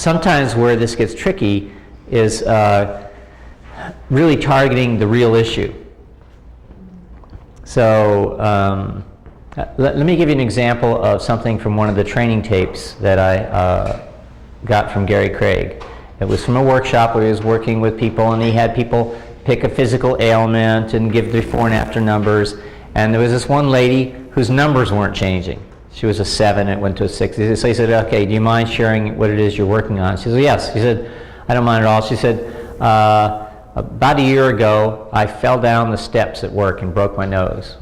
sometimes where this gets tricky is really targeting the real issue. So let me give you an example of something from one of the training tapes that I got from Gary Craig. It was from a workshop where he was working with people, and he had people pick a physical ailment and give before and after numbers. And there was this one lady whose numbers weren't changing. She was a 7, it went to a 6. So he said, okay, do you mind sharing what it is you're working on? She said, yes. He said, I don't mind at all. She said, about a year ago, I fell down the steps at work and broke my nose.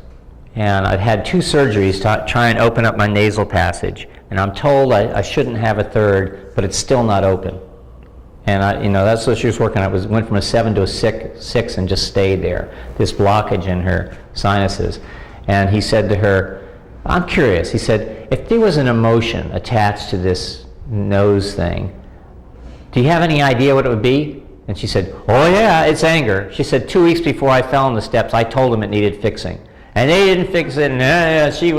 And I've had 2 surgeries to try and open up my nasal passage. And I'm told I shouldn't have a third, but it's still not open. And that's what she was working on. It went from a 7 to a 6 and just stayed there, this blockage in her sinuses. And he said to her, I'm curious. He said, if there was an emotion attached to this nose thing, do you have any idea what it would be? And she said, oh yeah, it's anger. She said, 2 weeks before I fell on the steps, I told them it needed fixing. And they didn't fix it, and she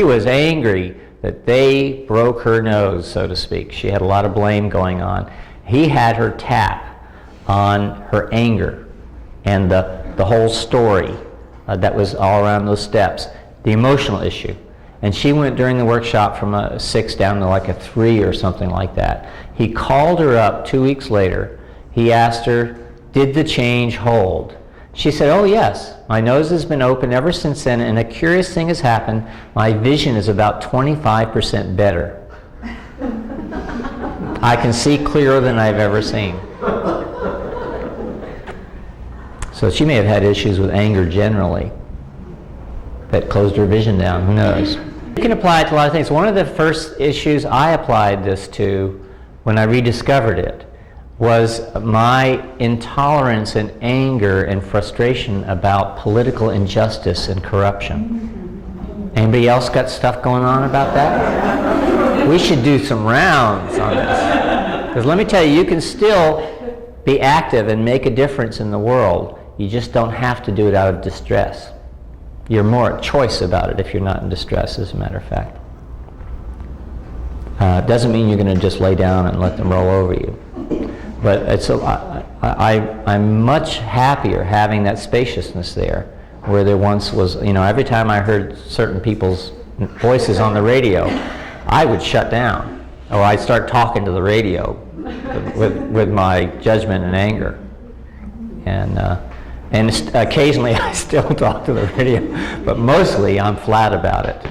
was angry that they broke her nose, so to speak. She had a lot of blame going on. He had her tap on her anger and the whole story that was all around those steps, the emotional issue. And she went during the workshop from a 6 down to like a 3 or something like that. He called her up 2 weeks later. He asked her, did the change hold? She said, oh yes, my nose has been open ever since then, and a curious thing has happened. My vision is about 25% better. I can see clearer than I've ever seen. So she may have had issues with anger generally that closed her vision down, who knows. You can apply it to a lot of things. One of the first issues I applied this to when I rediscovered it was my intolerance and anger and frustration about political injustice and corruption. Anybody else got stuff going on about that? We should do some rounds on this. Because let me tell you, you can still be active and make a difference in the world. You just don't have to do it out of distress. You're more at choice about it if you're not in distress, as a matter of fact. It doesn't mean you're going to just lay down and let them roll over you. But I'm much happier having that spaciousness there, where there once was, every time I heard certain people's voices on the radio, I would shut down, or I'd start talking to the radio with my judgment and anger. And occasionally I still talk to the radio, but mostly I'm flat about it.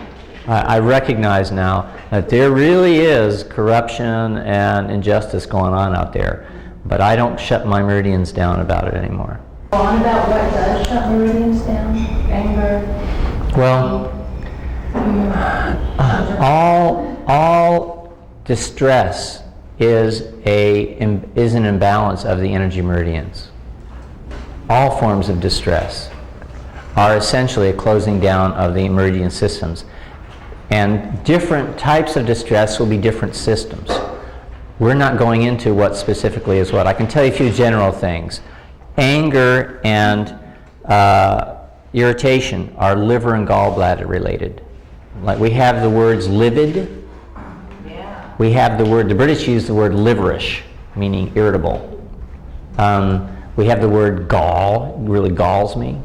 I recognize now that there really is corruption and injustice going on out there, but I don't shut my meridians down about it anymore. On about what does shut meridians down? Anger? Well, all distress is an imbalance of the energy meridians. All forms of distress are essentially a closing down of the meridian systems. And different types of distress will be different systems. We're not going into what specifically is what. I can tell you a few general things. Anger and irritation are liver and gallbladder related. Like we have the words livid. Yeah. We have the British use the word liverish, meaning irritable. We have the word gall, it really galls me,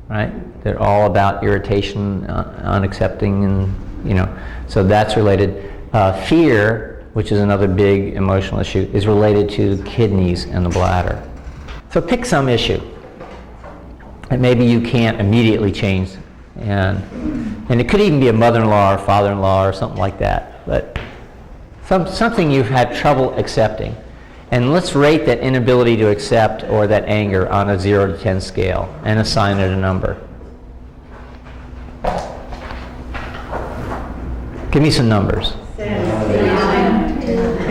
right? They're all about irritation, unaccepting, and so that's related. Fear, which is another big emotional issue, is related to the kidneys and the bladder. So pick some issue that maybe you can't immediately change, and it could even be a mother-in-law or father-in-law or something like that, but something you've had trouble accepting. And let's rate that inability to accept or that anger on a 0 to 10 scale and assign it a number. Give me some numbers.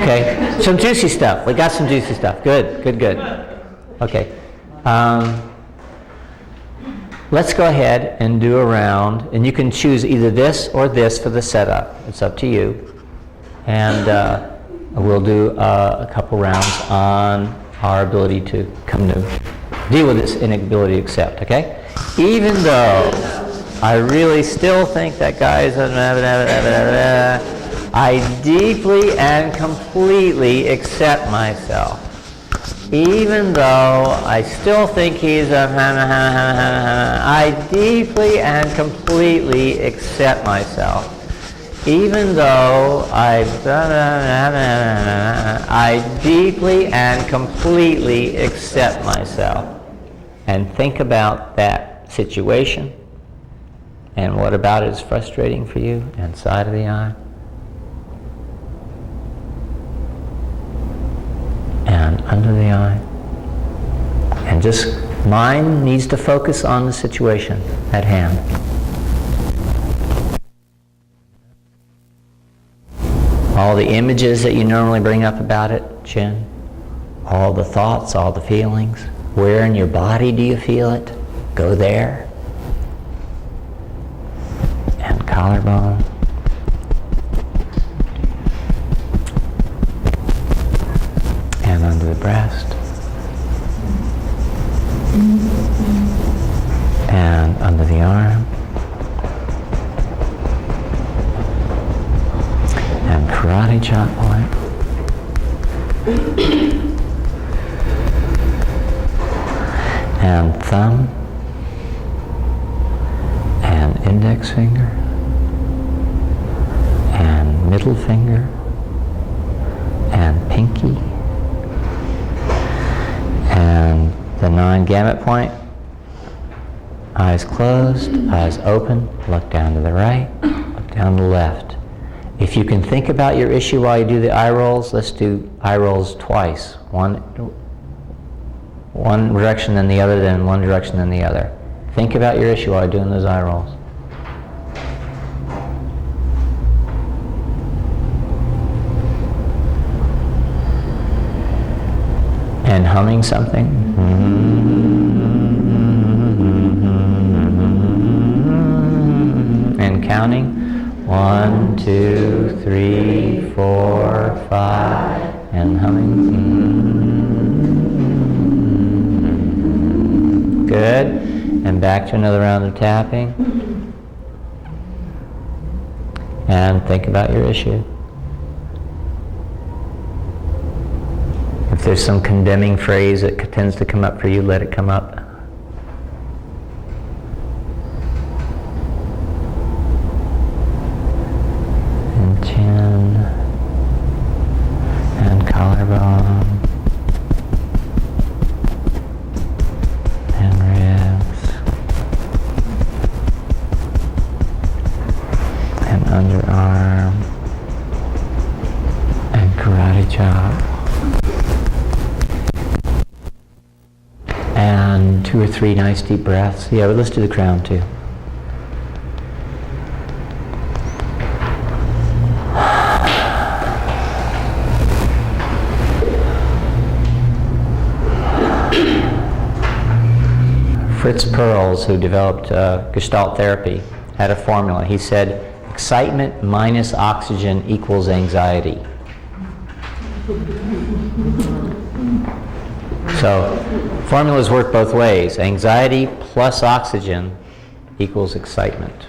Okay, some juicy stuff. We got some juicy stuff. Good. Okay. Let's go ahead and do a round, and you can choose either this or this for the setup. It's up to you. And we'll do a couple rounds on our ability to deal with this inability to accept, okay? Even though I really still think that guy is I deeply and completely accept myself. Even though I still think he's a I deeply and completely accept myself. Even though I deeply and completely accept myself. And think about that situation. And what about it is frustrating for you? Inside of the eye. And under the eye. And just, mind needs to focus on the situation at hand. All the images that you normally bring up about it, chin. All the thoughts, all the feelings. Where in your body do you feel it? Go there. And collarbone. And under the breast. And under the arm. And karate chop point. And thumb. And index finger. And middle finger. And pinky. And the 9 gamut point. Eyes closed, eyes open, look down to the right, look down to the left. If you can think about your issue while you do the eye rolls, let's do eye rolls twice. One direction then the other, then one direction then the other. Think about your issue while you're doing those eye rolls. And humming something. And counting. 1, 2, 3, 4, 5. And humming. Good. And back to another round of tapping. And think about your issue. If there's some condemning phrase that tends to come up for you, let it come up. And chin. And collarbone. And ribs. And underarm. And karate chop. And 2 or 3 nice deep breaths. Yeah, but let's do the crown too. Fritz Perls, who developed Gestalt therapy, had a formula. He said, excitement minus oxygen equals anxiety. So, formulas work both ways. Anxiety plus oxygen equals excitement.